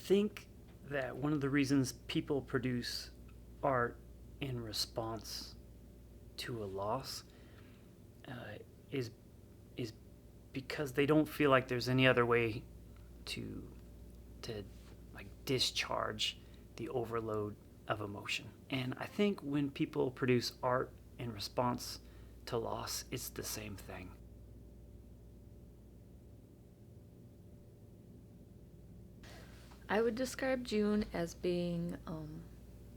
think that one of the reasons people produce art in response to a loss uh, is is because they don't feel like there's any other way to to like discharge the overload of emotion. And I think when people produce art in response to loss, it's the same thing. I would describe June as being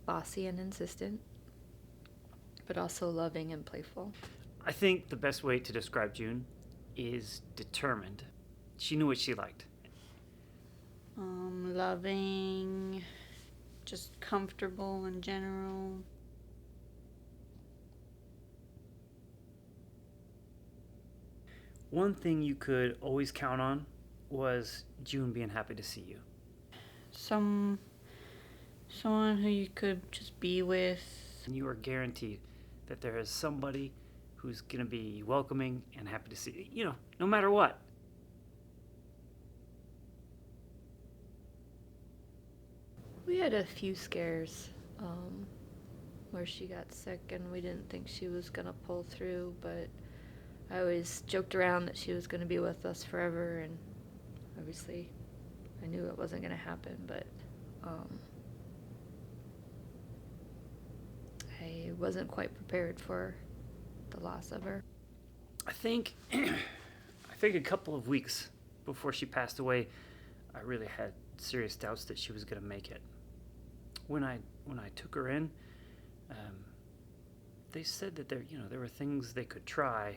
bossy and insistent, but also loving and playful. I think the best way to describe June is determined. She knew what she liked. Loving, just comfortable in general. One thing you could always count on was June being happy to see you. Someone who you could just be with. And you are guaranteed that there is somebody who's going to be welcoming and happy to see you, no matter what. We had a few scares where she got sick and we didn't think she was going to pull through, but I always joked around that she was going to be with us forever, and obviously I knew it wasn't going to happen, but I wasn't quite prepared for the loss of her. I think a couple of weeks before she passed away, I really had serious doubts that she was going to make it. When I took her in, they said that there were things they could try,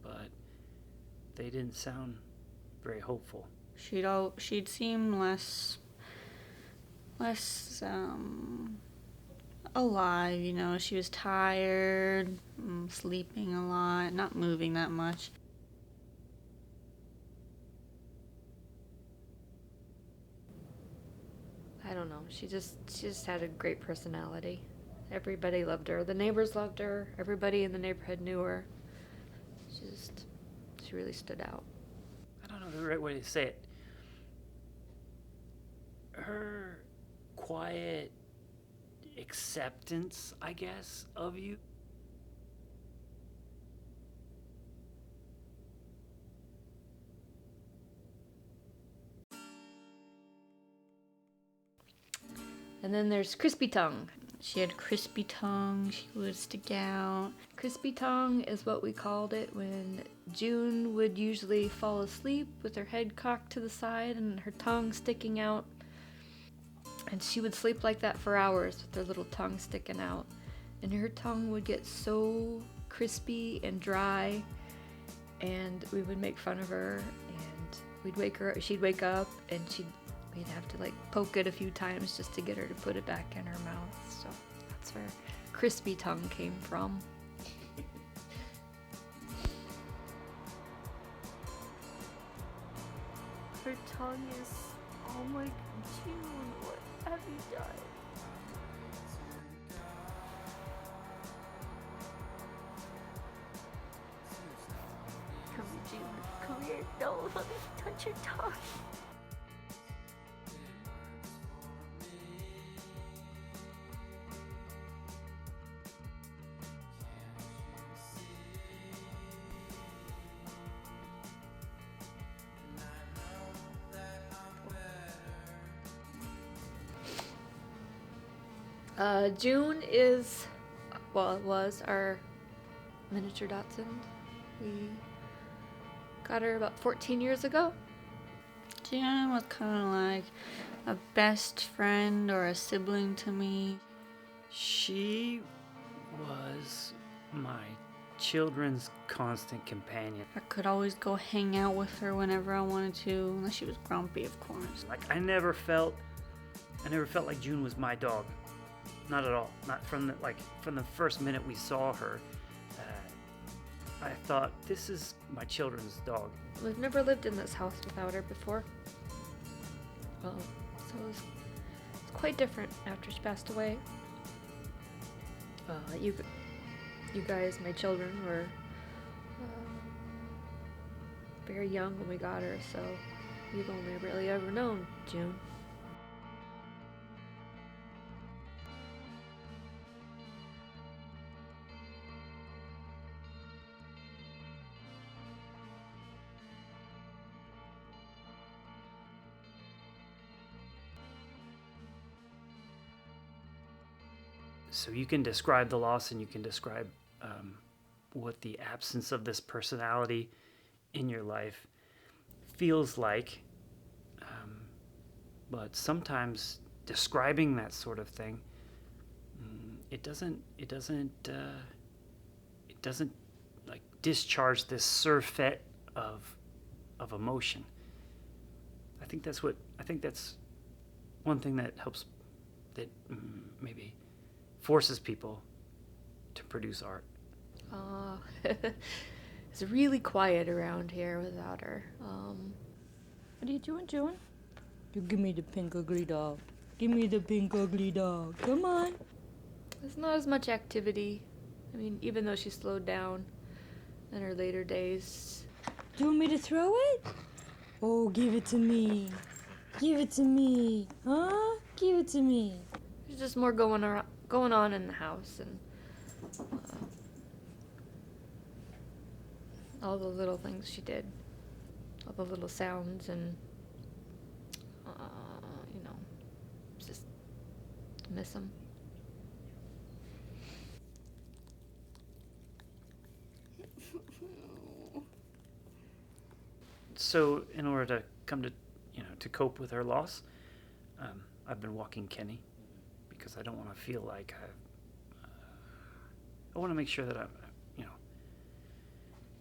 but they didn't sound very hopeful. She'd seem less alive. She was tired, sleeping a lot, not moving that much. I don't know. She just had a great personality. Everybody loved her. The neighbors loved her. Everybody in the neighborhood knew her. She really stood out. I don't know the right way to say it. Her quiet acceptance, I guess, of you. And then there's Crispy Tongue. She had crispy tongue. She would stick out. Crispy Tongue is what we called it when June would usually fall asleep with her head cocked to the side and her tongue sticking out. And she would sleep like that for hours with her little tongue sticking out. And her tongue would get so crispy and dry, and we would make fun of her, and she'd wake up, and we'd have to poke it a few times just to get her to put it back in her mouth. So that's where Crispy Tongue came from. Her tongue is, oh my, June, what have you done? Come here, June, come here. No, let me touch your tongue. June was our miniature dachshund. We got her about 14 years ago. June was kind of like a best friend or a sibling to me. She was my children's constant companion. I could always go hang out with her whenever I wanted to, unless she was grumpy, of course. I never felt like June was my dog. Not at all. Not from the first minute we saw her. I thought, this is my children's dog. We've never lived in this house without her before. So it's quite different after she passed away. You guys, my children, were very young when we got her, so you've only really ever known June. So you can describe the loss, and you can describe what the absence of this personality in your life feels like. But sometimes describing that sort of thing, it doesn't like discharge this surfeit of emotion. I think that's one thing that helps, that maybe forces people to produce art. Oh, it's really quiet around here without her. What are you doing, June? You give me the pink ugly dog. Give me the pink ugly dog. Come on. There's not as much activity. I mean, even though she slowed down in her later days. Do you want me to throw it? Oh, give it to me. Give it to me. Huh? Give it to me. There's just more going on in the house, and all the little things she did, all the little sounds, and just miss them. So in order to come to, to cope with her loss, I've been walking Kenny, because I don't want to feel like I want to make sure that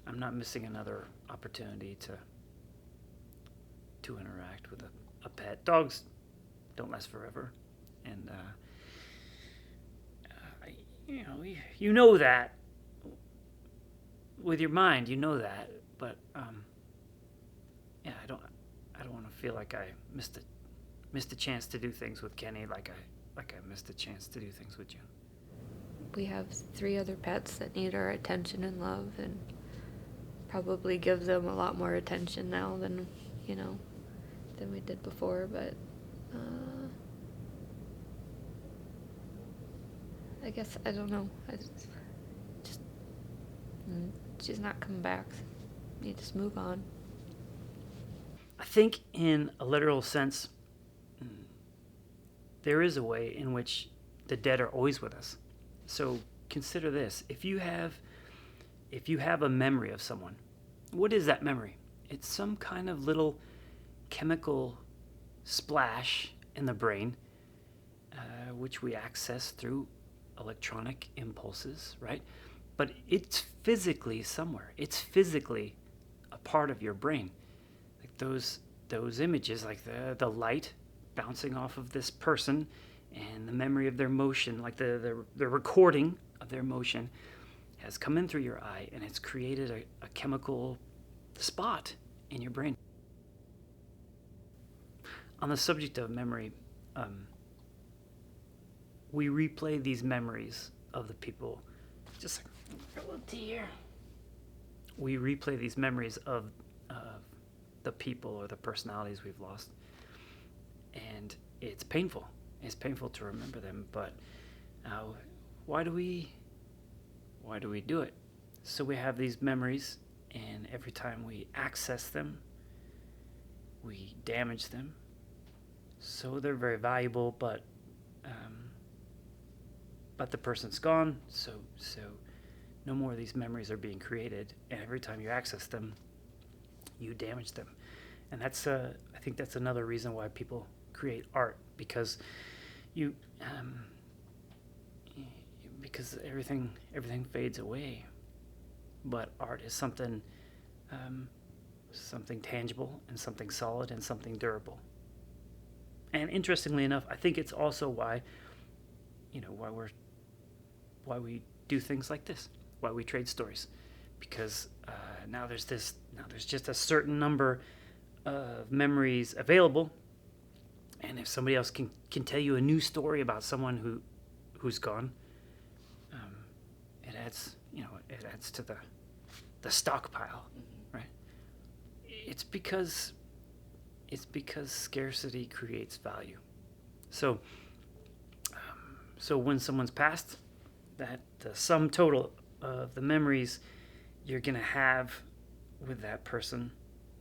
I'm not missing another opportunity to interact with a pet. Dogs don't last forever, and you know that with your mind, that, but I don't want to feel like I missed a chance to do things with Kenny, like I missed a chance to do things with June. We have 3 other pets that need our attention and love, and probably give them a lot more attention now than we did before, but I guess, I don't know, she's not coming back. You just move on. I think in a literal sense, there is a way in which the dead are always with us. So consider this: if you have a memory of someone, what is that memory? It's some kind of little chemical splash in the brain, which we access through electronic impulses, right? But it's physically somewhere. It's physically a part of your brain. Like those images, like the light bouncing off of this person, and the memory of their motion, like the recording of their motion, has come in through your eye, and it's created a chemical spot in your brain. On the subject of memory, we replay these memories of the people. Just a little tear. We replay these memories of the people or the personalities we've lost, and it's painful. It's painful to remember them, but why do we do it? So we have these memories, and every time we access them, we damage them. So they're very valuable, but the person's gone, so no more of these memories are being created, and every time you access them, you damage them. And that's I think that's another reason why people create art, because because everything fades away, but art is something tangible, and something solid, and something durable. And interestingly enough, I think it's also why we do things like this, why we trade stories, because now there's just a certain number of memories available, and if somebody else can tell you a new story about someone who's gone, it adds to the stockpile, right? It's because scarcity creates value. So when someone's passed, that the sum total of the memories you're going to have with that person,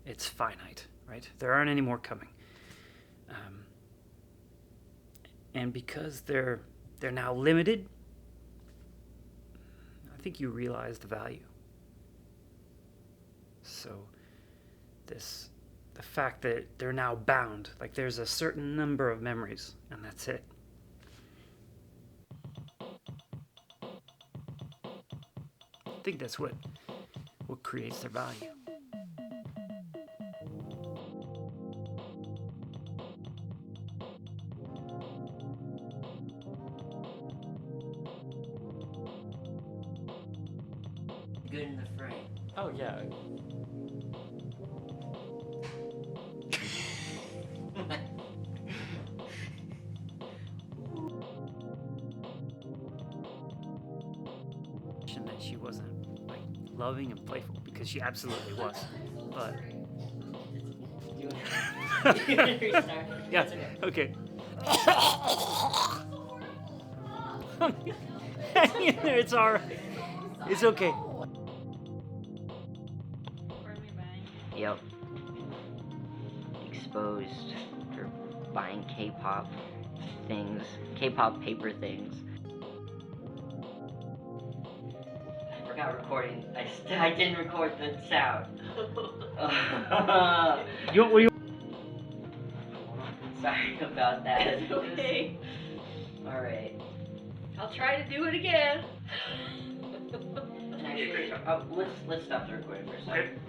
it's finite, right? There aren't any more coming. And because they're now limited, think you realize the value. So the fact that they're now bound, like there's a certain number of memories, and that's it. I think that's what creates their value. Good in the frame. Oh yeah. That she wasn't like loving and playful, because she absolutely was, but yeah, okay. Hang in there, it's alright. It's okay. Yep. Exposed for buying K-pop things, K-pop paper things. I forgot recording. I didn't record the sound. Sorry about that. It's okay. Alright. I'll try to do it again. And actually, let's stop the recording for a second.